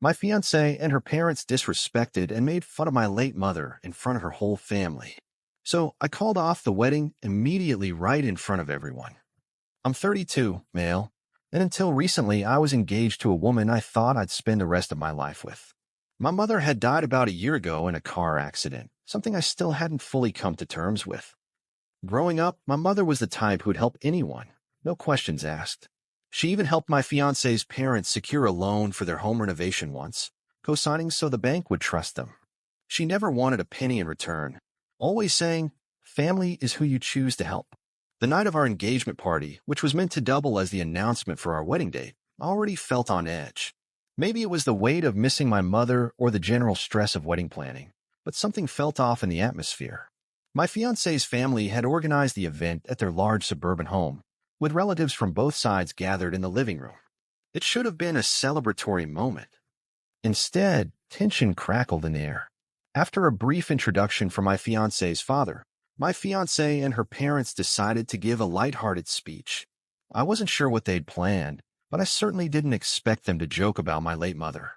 My fiancée and her parents disrespected and made fun of my late mother in front of her whole family. So I called off the wedding immediately right in front of everyone. I'm 32, male, and until recently I was engaged to a woman I thought I'd spend the rest of my life with. My mother had died about a year ago in a car accident, something I still hadn't fully come to terms with. Growing up, my mother was the type who'd help anyone, no questions asked. She even helped my fiancé's parents secure a loan for their home renovation once, co-signing so the bank would trust them. She never wanted a penny in return, always saying, "Family is who you choose to help." The night of our engagement party, which was meant to double as the announcement for our wedding date, I already felt on edge. Maybe it was the weight of missing my mother or the general stress of wedding planning, but something felt off in the atmosphere. My fiancé's family had organized the event at their large suburban home, with relatives from both sides gathered in the living room. It should have been a celebratory moment. Instead, tension crackled in the air. After a brief introduction from my fiancé's father, my fiancée and her parents decided to give a lighthearted speech. I wasn't sure what they'd planned, but I certainly didn't expect them to joke about my late mother.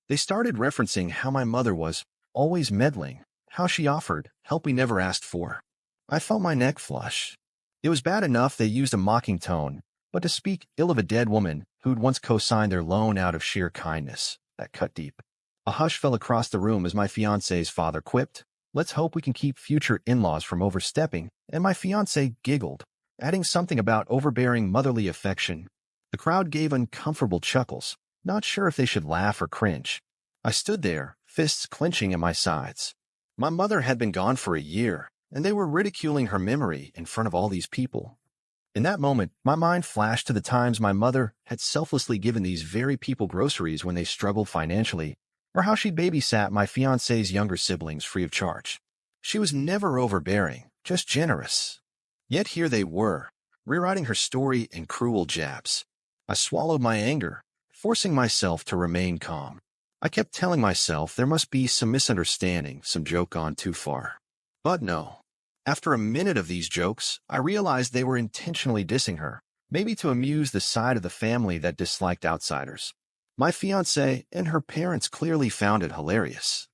They started referencing how my mother was always meddling, how she offered help we never asked for. I felt my neck flush. It was bad enough they used a mocking tone, but to speak ill of a dead woman who'd once co-signed their loan out of sheer kindness, that cut deep. A hush fell across the room as my fiancé's father quipped, "Let's hope we can keep future in-laws from overstepping," and my fiancée giggled, adding something about overbearing motherly affection. The crowd gave uncomfortable chuckles, not sure if they should laugh or cringe. I stood there, fists clenching at my sides. My mother had been gone for a year, and they were ridiculing her memory in front of all these people. In that moment, my mind flashed to the times my mother had selflessly given these very people groceries when they struggled financially, or how she babysat my fiancé's younger siblings free of charge. She was never overbearing, just generous. Yet here they were, rewriting her story in cruel jabs. I swallowed my anger, forcing myself to remain calm. I kept telling myself there must be some misunderstanding, some joke gone too far. But no. After a minute of these jokes, I realized they were intentionally dissing her, maybe to amuse the side of the family that disliked outsiders. My fiancée and her parents clearly found it hilarious.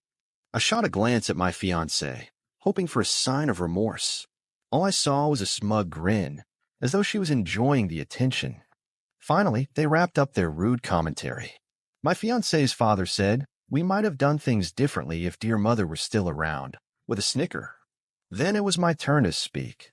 I shot a glance at my fiancée, hoping for a sign of remorse. All I saw was a smug grin, as though she was enjoying the attention. Finally, they wrapped up their rude commentary. My fiancé's father said, "We might have done things differently if dear mother were still around," with a snicker. Then it was my turn to speak.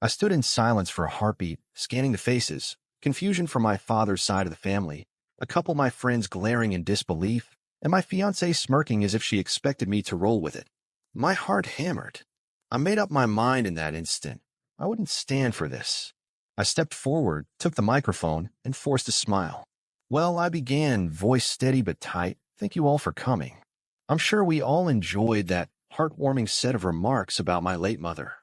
I stood in silence for a heartbeat, scanning the faces, confusion from my father's side of the family, a couple of my friends glaring in disbelief, and my fiancée smirking as if she expected me to roll with it. My heart hammered. I made up my mind in that instant. I wouldn't stand for this. I stepped forward, took the microphone, and forced a smile. "Well, I began, voice steady but tight. Thank you all for coming. I'm sure we all enjoyed that heartwarming set of remarks about my late mother.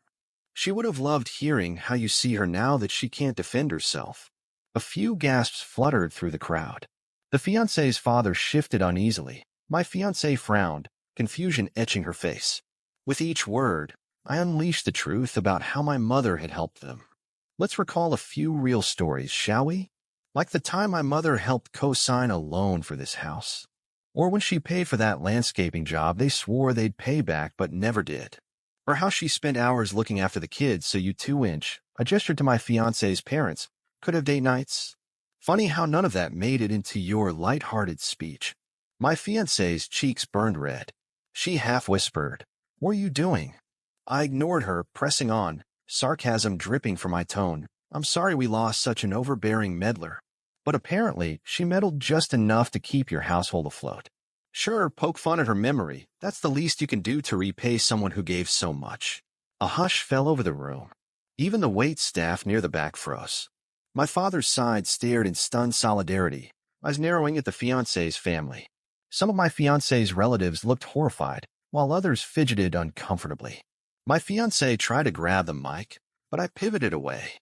She would have loved hearing how you see her now that she can't defend herself." A few gasps fluttered through the crowd. The fiancé's father shifted uneasily. My fiancée frowned, confusion etching her face. With each word, I unleashed the truth about how my mother had helped them. Let's recall a few real stories, shall we? Like the time my mother helped co-sign a loan for this house. Or when she paid for that landscaping job they swore they'd pay back but never did. Or how she spent hours looking after the kids so you 2-inch, I gestured to my fiancé's parents, could have date nights. Funny how none of that made it into your light-hearted speech. My fiancé's cheeks burned red. She half-whispered, "What are you doing?" I ignored her, pressing on, sarcasm dripping from my tone. "I'm sorry we lost such an overbearing meddler. But apparently, she meddled just enough to keep your household afloat. Sure, poke fun at her memory. That's the least you can do to repay someone who gave so much." A hush fell over the room. Even the wait staff near the back froze. My father's side stared in stunned solidarity, eyes narrowing at the fiancé's family. Some of my fiancé's relatives looked horrified, while others fidgeted uncomfortably. My fiancée tried to grab the mic, but I pivoted away.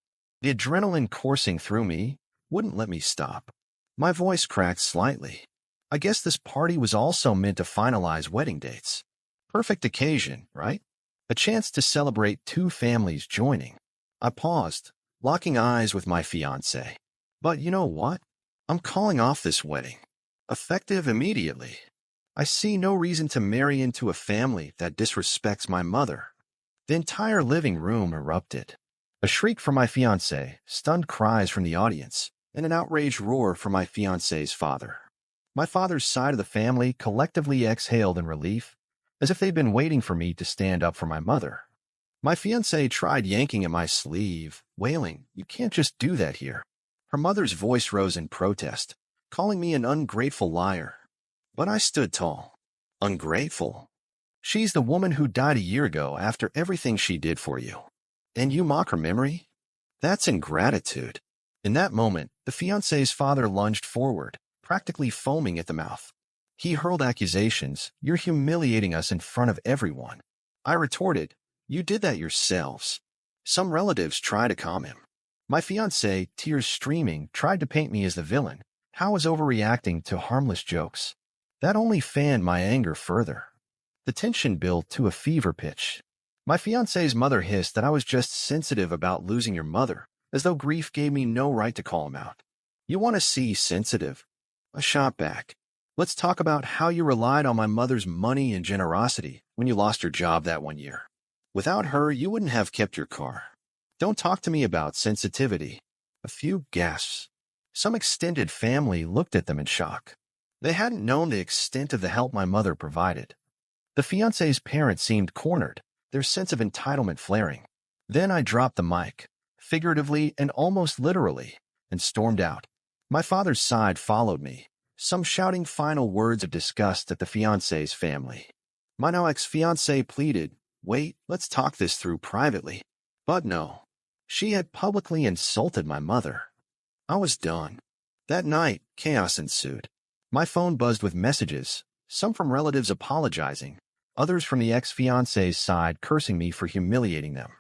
The adrenaline coursing through me wouldn't let me stop. My voice cracked slightly. I guess this party was also meant to finalize wedding dates. Perfect occasion, right? A chance to celebrate two families joining. I paused, locking eyes with my fiancée. "But you know what? I'm calling off this wedding. Effective immediately. I see no reason to marry into a family that disrespects my mother. The entire living room erupted. A shriek from my fiancé, stunned cries from the audience, and an outraged roar from my fiancé's father. My father's side of the family collectively exhaled in relief, as if they'd been waiting for me to stand up for my mother. My fiancée tried yanking at my sleeve, wailing, "You can't just do that here." Her mother's voice rose in protest, calling me an ungrateful liar. But I stood tall. Ungrateful? She's the woman who died a year ago after everything she did for you. And you mock her memory? That's ingratitude. In that moment, the fiancé's father lunged forward, practically foaming at the mouth. He hurled accusations, "You're humiliating us in front of everyone." I retorted, "You did that yourselves." Some relatives tried to calm him. My fiancé, tears streaming, tried to paint me as the villain, how I was overreacting to harmless jokes. That only fanned my anger further. The tension built to a fever pitch. My fiancé's mother hissed that I was just sensitive about losing your mother, as though grief gave me no right to call him out. "You want to see sensitive?" I shot back. "Let's talk about how you relied on my mother's money and generosity when you lost your job that one year. Without her, you wouldn't have kept your car. Don't talk to me about sensitivity." A few gasps. Some extended family looked at them in shock. They hadn't known the extent of the help my mother provided. The fiancé's parents seemed cornered, their sense of entitlement flaring. Then I dropped the mic, figuratively and almost literally, and stormed out. My father's side followed me, some shouting final words of disgust at the fiancé's family. My now ex-fiancée pleaded, "Wait, let's talk this through privately." But no, she had publicly insulted my mother. I was done. That night, chaos ensued. My phone buzzed with messages, some from relatives apologizing, others from the ex-fiancé's side cursing me for humiliating them.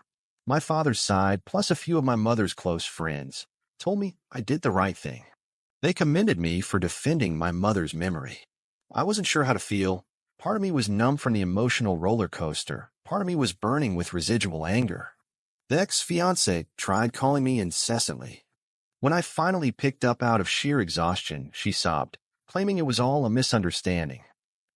My father's side, plus a few of my mother's close friends, told me I did the right thing. They commended me for defending my mother's memory. I wasn't sure how to feel. Part of me was numb from the emotional roller coaster. Part of me was burning with residual anger. The ex-fiancé tried calling me incessantly. When I finally picked up out of sheer exhaustion, she sobbed, claiming it was all a misunderstanding.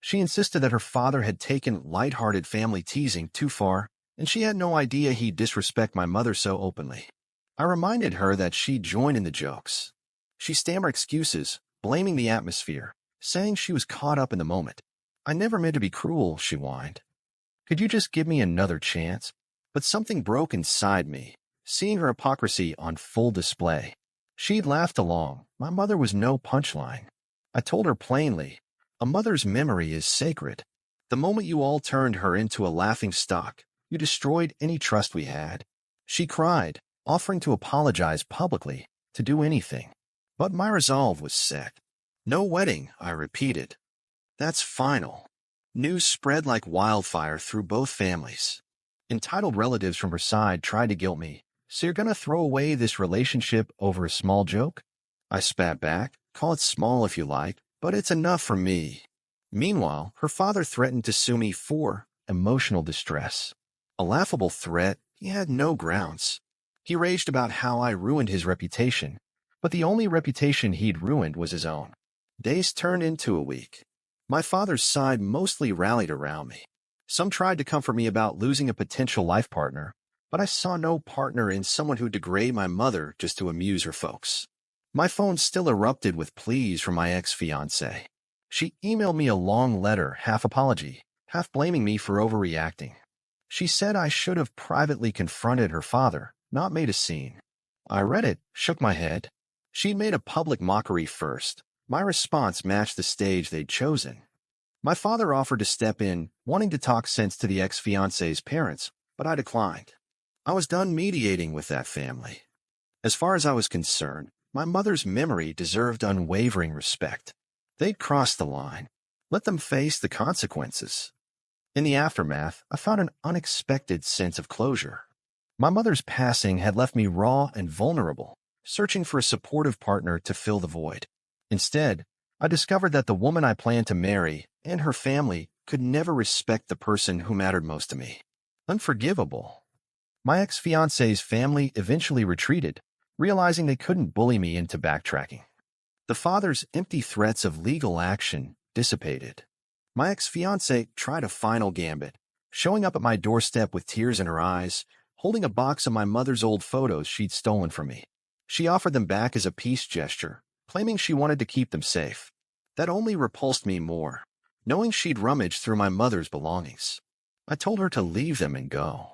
She insisted that her father had taken light-hearted family teasing too far, and she had no idea he'd disrespect my mother so openly. I reminded her that she'd joined in the jokes. She stammered excuses, blaming the atmosphere, saying she was caught up in the moment. "I never meant to be cruel," she whined. "Could you just give me another chance?" But something broke inside me, seeing her hypocrisy on full display. She'd laughed along. My mother was no punchline. I told her plainly, "A mother's memory is sacred. The moment you all turned her into a laughing stock, you destroyed any trust we had." She cried, offering to apologize publicly, to do anything. But my resolve was set. "No wedding," I repeated. "That's final." News spread like wildfire through both families. Entitled relatives from her side tried to guilt me. "So you're gonna throw away this relationship over a small joke?" I spat back, "Call it small if you like, but it's enough for me." Meanwhile, her father threatened to sue me for emotional distress. A laughable threat. He had no grounds. He raged about how I ruined his reputation, but the only reputation he'd ruined was his own. Days turned into a week. My father's side mostly rallied around me. Some tried to comfort me about losing a potential life partner, but I saw no partner in someone who'd degrade my mother just to amuse her folks. My phone still erupted with pleas from my ex-fiancée. She emailed me a long letter, half apology, half blaming me for overreacting. She said I should have privately confronted her father, not made a scene. I read it, shook my head. She'd made a public mockery first. My response matched the stage they'd chosen. My father offered to step in, wanting to talk sense to the ex-fiancé's parents, but I declined. I was done mediating with that family. As far as I was concerned, my mother's memory deserved unwavering respect. They'd crossed the line. Let them face the consequences. In the aftermath, I found an unexpected sense of closure. My mother's passing had left me raw and vulnerable, searching for a supportive partner to fill the void. Instead, I discovered that the woman I planned to marry and her family could never respect the person who mattered most to me. Unforgivable. My ex-fiancé's family eventually retreated, realizing they couldn't bully me into backtracking. The father's empty threats of legal action dissipated. My ex-fiancée tried a final gambit, showing up at my doorstep with tears in her eyes, holding a box of my mother's old photos she'd stolen from me. She offered them back as a peace gesture, claiming she wanted to keep them safe. That only repulsed me more, knowing she'd rummaged through my mother's belongings. I told her to leave them and go.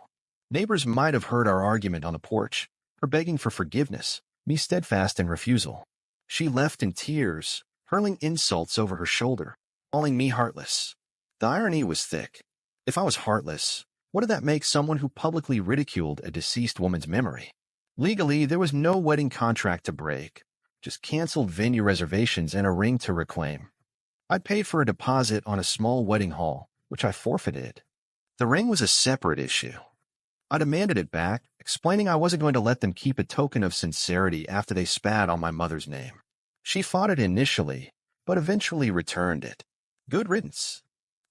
Neighbors might have heard our argument on the porch, her begging for forgiveness, me steadfast in refusal. She left in tears, hurling insults over her shoulder, calling me heartless. The irony was thick. If I was heartless, what did that make someone who publicly ridiculed a deceased woman's memory? Legally, there was no wedding contract to break, just canceled venue reservations and a ring to reclaim. I'd paid for a deposit on a small wedding hall, which I forfeited. The ring was a separate issue. I demanded it back, explaining I wasn't going to let them keep a token of sincerity after they spat on my mother's name. She fought it initially, but eventually returned it. Good riddance.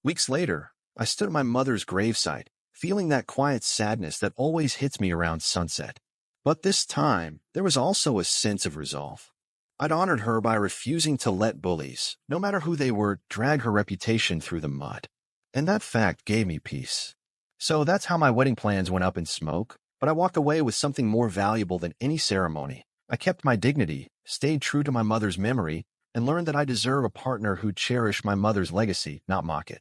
Weeks later, I stood at my mother's gravesite, feeling that quiet sadness that always hits me around sunset. But this time, there was also a sense of resolve. I'd honored her by refusing to let bullies, no matter who they were, drag her reputation through the mud. And that fact gave me peace. So that's how my wedding plans went up in smoke, but I walked away with something more valuable than any ceremony. I kept my dignity, stayed true to my mother's memory, and learned that I deserve a partner who'd cherish my mother's legacy, not mock it.